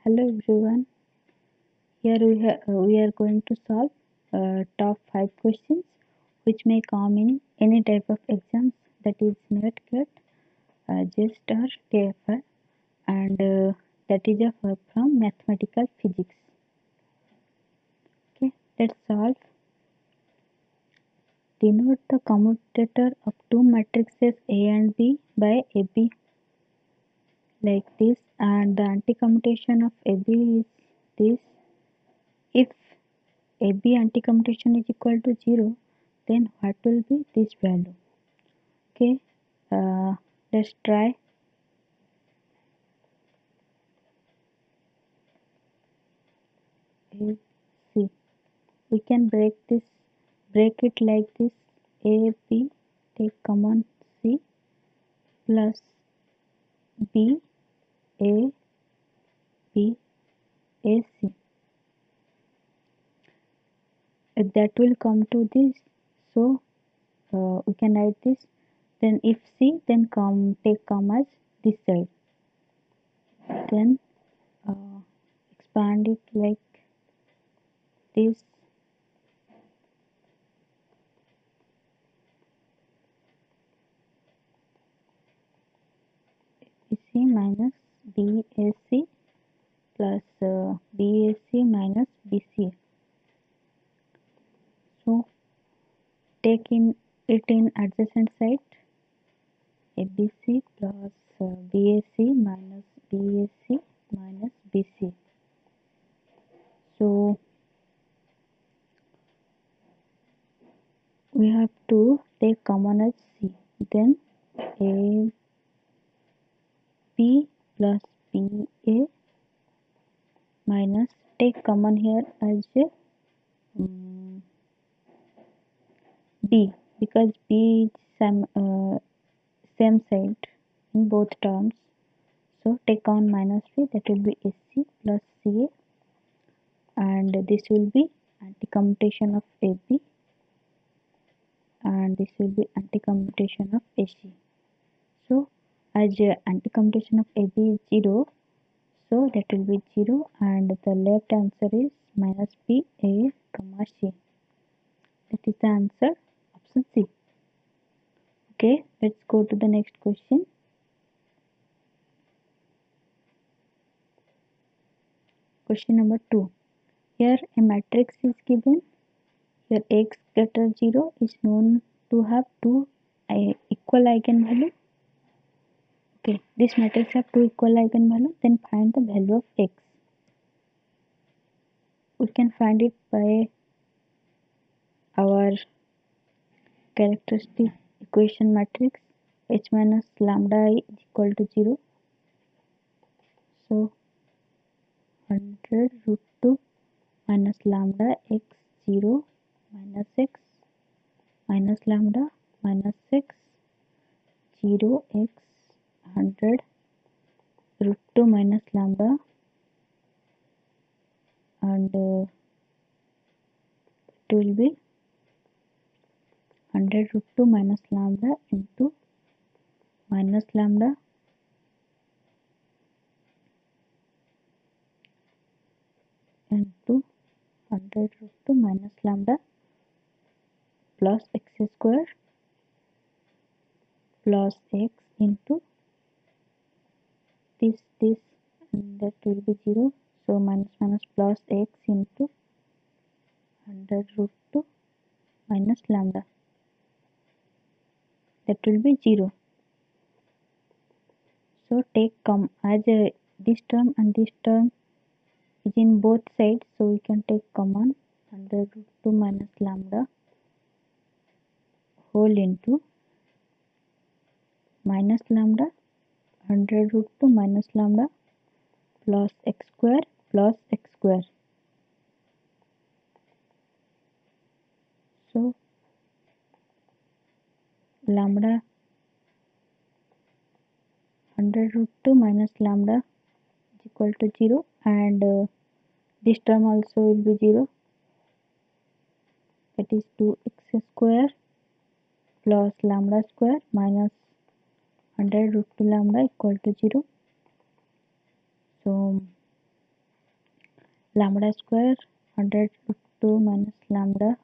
Hello everyone. Here we are going to solve top 5 questions which may come in any type of exams, that is NET, CAT, Jest or Tifr, and that is a verb from mathematical physics. Okay, let's solve. Denote the commutator of two matrices A and B by AB like this, and the anti-commutation of AB is this. If AB anti-commutation is equal to 0, then what will be this value? Okay, let's try. A, C. We can break it like this. A, B, take common C, plus B, A, B, A, C. That will come to this. So we can write this. Then if C, then take commas this side. Then expand it like this. BC minus BAC plus BAC minus BCA. So take it in adjacent side. ABC plus BAC minus BAC minus BC. So we have to take common as C. Then A B plus BA minus, take common here as B, because B is same side in both terms. So take on minus B, that will be SC plus CA, and this will be anti-commutation of AB, and this will be anti-commutation of AC. So as anti-commutation of AB is 0, so that will be 0, and the left answer is minus B, A, comma C. That is the answer, option C. Okay, let's go to the next question. Question number 2. Here a matrix is given. Here x greater 0 is known to have two equal eigenvalues. Okay, this matrix have two equal eigenvalues. Then find the value of x. We can find it by our characteristic equation matrix. H minus lambda I is equal to 0. So 100 root 2 minus lambda x 0 minus x minus lambda minus x 0 x 100 root 2 minus lambda, and it will be 100 root 2 minus lambda into minus lambda into 100 root 2 minus lambda plus x square plus x into this, and that will be 0. So minus plus x into 100 root 2 minus lambda, that will be 0. So take as this term and this term is in both sides, so we can take common 100 root 2 minus lambda whole into minus lambda 100 root 2 minus lambda plus x square plus x square. So lambda 100 root 2 minus lambda is equal to 0, and this term also will be 0, that is 2x square plus lambda square minus 100 root 2 lambda equal to 0. So lambda square 100 root 2 minus lambda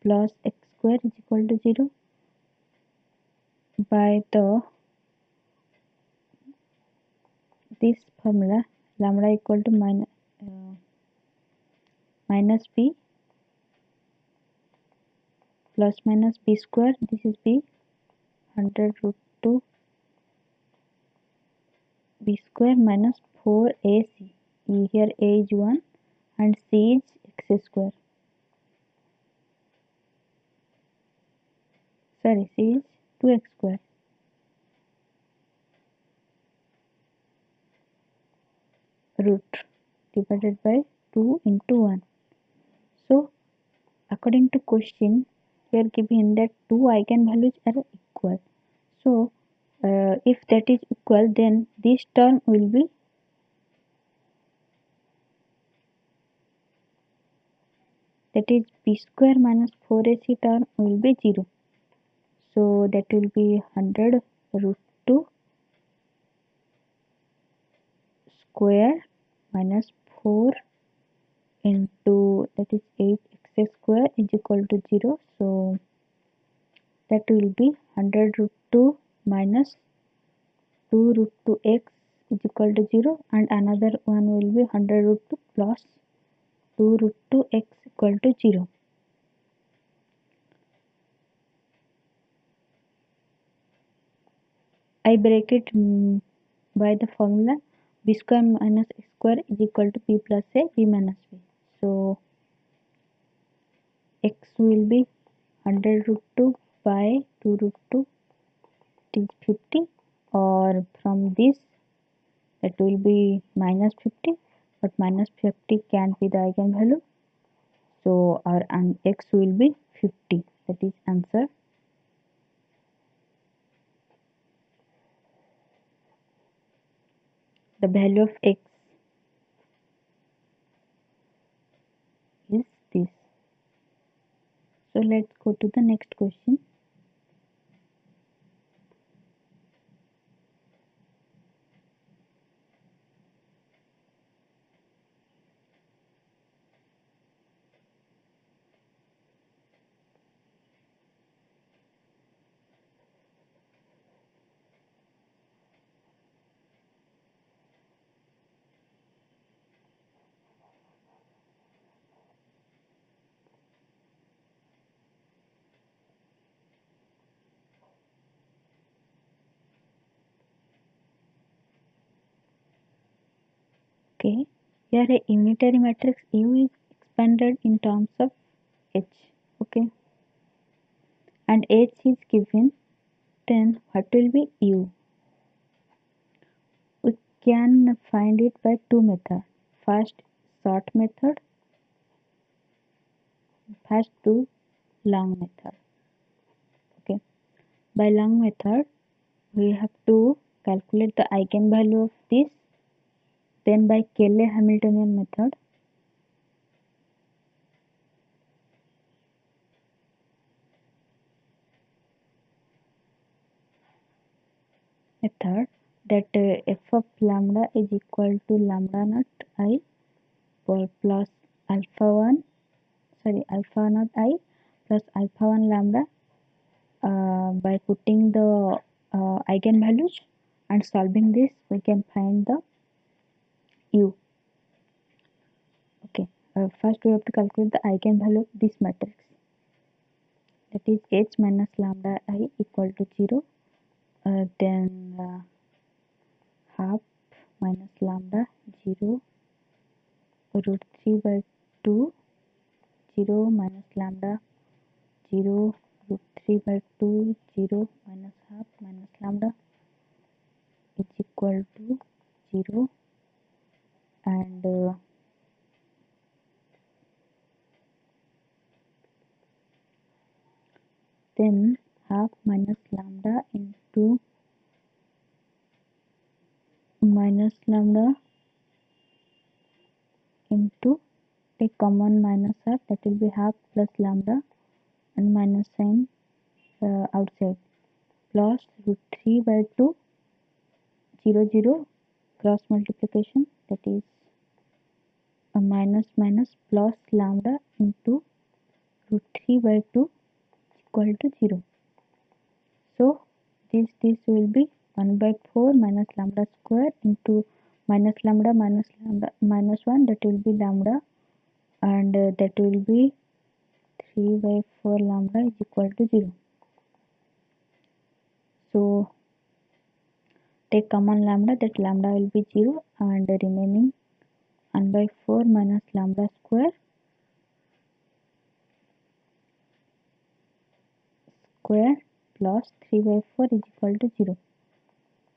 plus x square is equal to 0 by the this formula lambda equal to minus b plus minus b square, this is b 100 root 2 b square minus 4ac. Here a is 1 and c is x square. Sorry, c is 2x square root divided by 2 into 1. So according to question, we are given that two eigenvalues are equal. So if that is equal, then this term will be that is b square minus 4ac term will be 0. So that will be 100 root 2 square minus 4 into that is 8x square is equal to 0. So that will be 100 root 2 minus 2 root 2x is equal to 0, and another one will be 100 root 2 plus 2 root 2x equal to 0. I break it by the formula b square minus x square is equal to p plus a b minus b. So x will be 100 root 2 by 2 root 2 is 50, or from this that will be minus 50, but minus 50 can't be the eigenvalue. So our x will be 50. That is answer. The value of x is this. So let's go to the next question. Okay, here a unitary matrix U is expanded in terms of H. Okay, and H is given, then what will be U? We can find it by two methods. First, short method. First, do long method. Okay, by long method, we have to calculate the eigenvalue of this. Then by Cayley-Hamiltonian method, that f of lambda is equal to lambda naught I plus alpha naught I plus alpha 1 lambda by putting the eigenvalues and solving this, we can find the u. Okay, first we have to calculate the eigenvalue of this matrix, that is h minus lambda I equal to 0. Then half minus lambda 0 root 3 by 2, 0 minus lambda 0 root 3 by 2, 0 minus half minus lambda is equal to 0, and then half minus lambda into minus lambda into a common minus half, that will be half plus lambda and minus sign outside, plus root 3 by 2, 0 0 cross multiplication, that is minus minus plus lambda into root 3 by 2 equal to 0. So this will be 1 by 4 minus lambda square into minus lambda minus 1, that will be lambda, and that will be 3 by 4 lambda is equal to 0. So take common lambda, that lambda will be 0, and the remaining 1 by 4 minus lambda square plus 3 by 4 is equal to 0,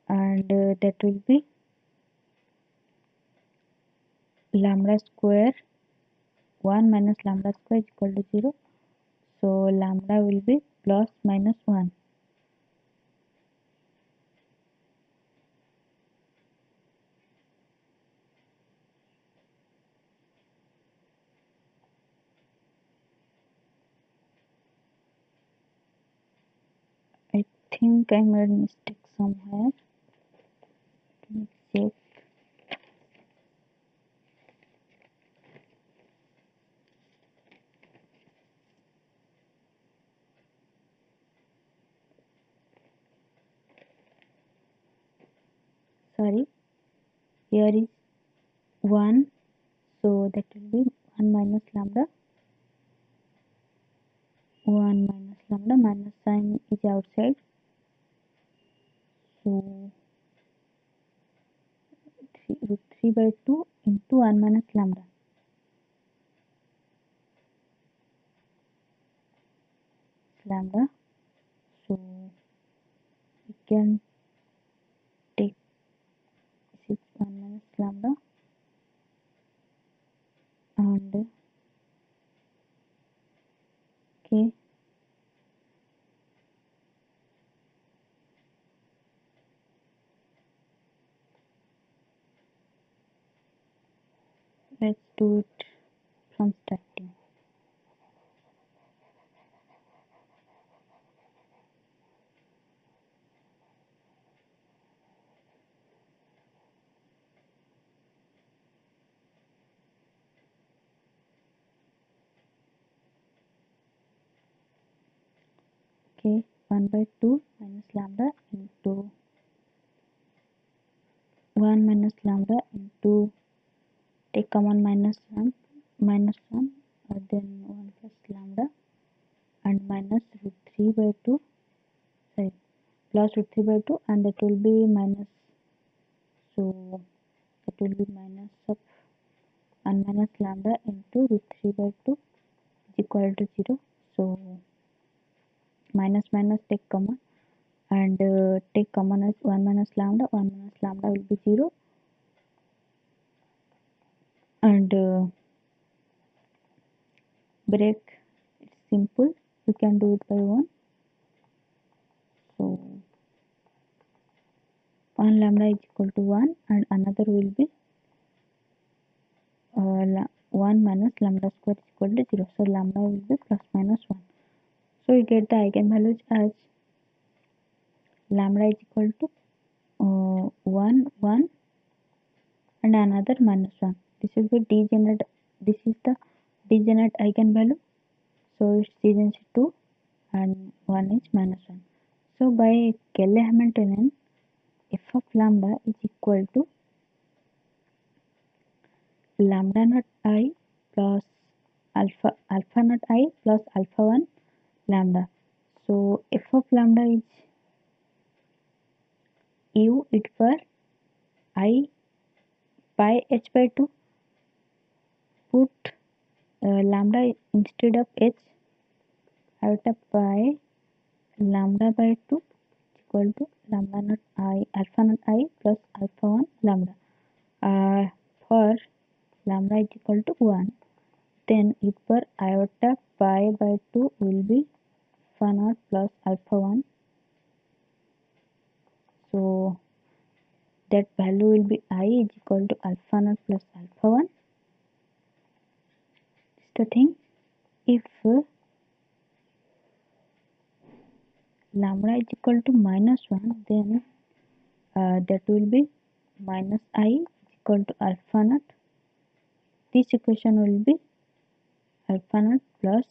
and that will be lambda square 1 minus lambda square is equal to 0. So lambda will be plus minus 1. I think I made mistake somewhere. Let me check. Sorry, here is 1, so that will be 1 minus lambda. 1 minus lambda, minus sign is outside, so root 3 by 2 into 1 minus lambda. So we can take this is 1 minus lambda, and okay, let's do it from starting. Okay, 1 by 2 minus lambda into 1 minus lambda into, take common minus 1, then 1 plus lambda, and minus root 3 by 2, sorry, plus root 3 by 2, and that will be minus, so that will be minus of 1 minus lambda into root 3 by 2 is equal to 0. So minus minus take common, and take common as 1 minus lambda will be 0, and break, it's simple, you can do it by one. So 1 lambda is equal to 1, and another will be 1 minus lambda square is equal to 0. So lambda will be plus minus 1. So we get the eigenvalues as lambda is equal to 1, 1, and another minus 1. This will be degenerate. This is the degenerate eigenvalue. So it's degenerate 2, and 1 is minus 1. So by Cayley-Hamiltonian, f of lambda is equal to lambda naught I plus alpha naught I plus alpha 1 lambda. So f of lambda is u it per I pi h by 2. Put lambda instead of h, I have to pi lambda by 2 equal to lambda naught I alpha naught I plus alpha 1 lambda. For lambda is equal to 1, then it per iota pi by 2 will be alpha naught plus alpha 1. So that value will be I is equal to alpha naught plus alpha 1. Is the thing. If lambda is equal to minus 1, then that will be minus I is equal to alpha naught this equation will be alpha naught plus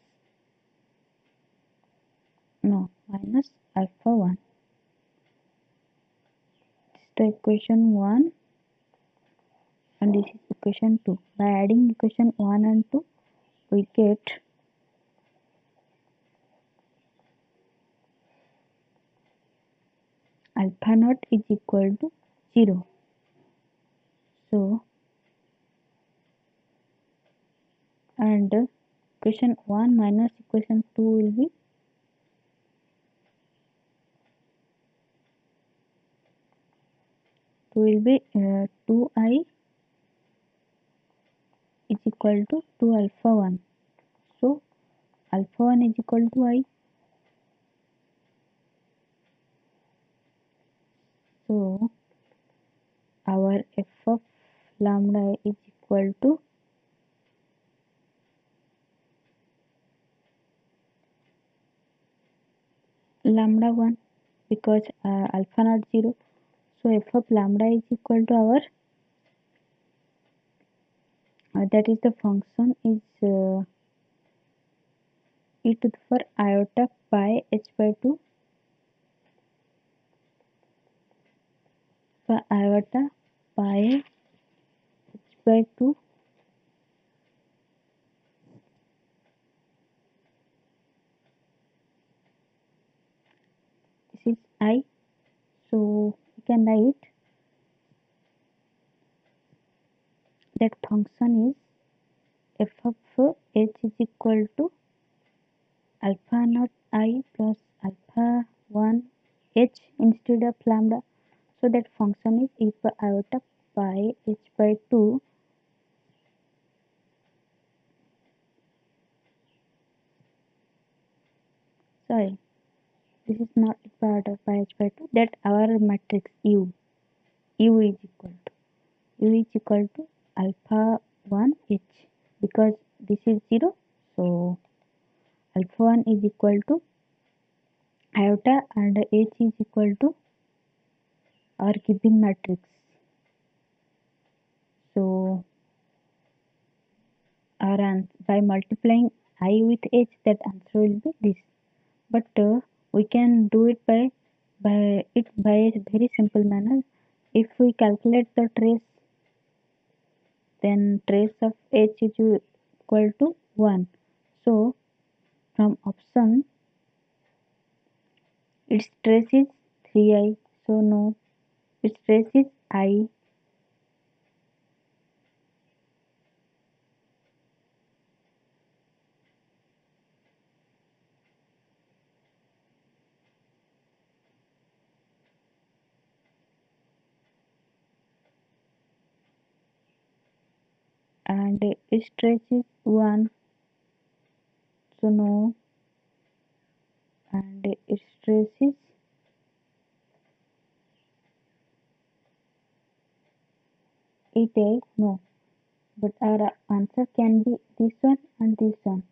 minus alpha 1. This is the equation 1 and this is equation 2. By adding equation 1 and 2 we get alpha naught is equal to 0. So and equation 1 minus equation 2 will be 2i is equal to 2 alpha 1. So alpha 1 is equal to I. So our f of lambda is equal to lambda 1 because alpha not 0. So f of lambda is equal to our that is the function is e to the power iota pi h by 2 iota pi h by 2. This is I. So we can write that function is f of h is equal to alpha naught I plus alpha 1 h instead of lambda. So that function is e power iota pi h by 2 sorry, this is not e power iota pi h by 2, that our matrix u is equal to alpha 1 h because this is 0. So alpha 1 is equal to iota and h is equal to our given matrix. So by multiplying I with h, that answer will be this. But we can do it by a very simple manner. If we calculate the trace, then trace of h is equal to 1. So from option its trace is 3i. So no, its trace is I. And its trace is 1. So no, and its trace is 8i. No, but our answer can be this one and this one.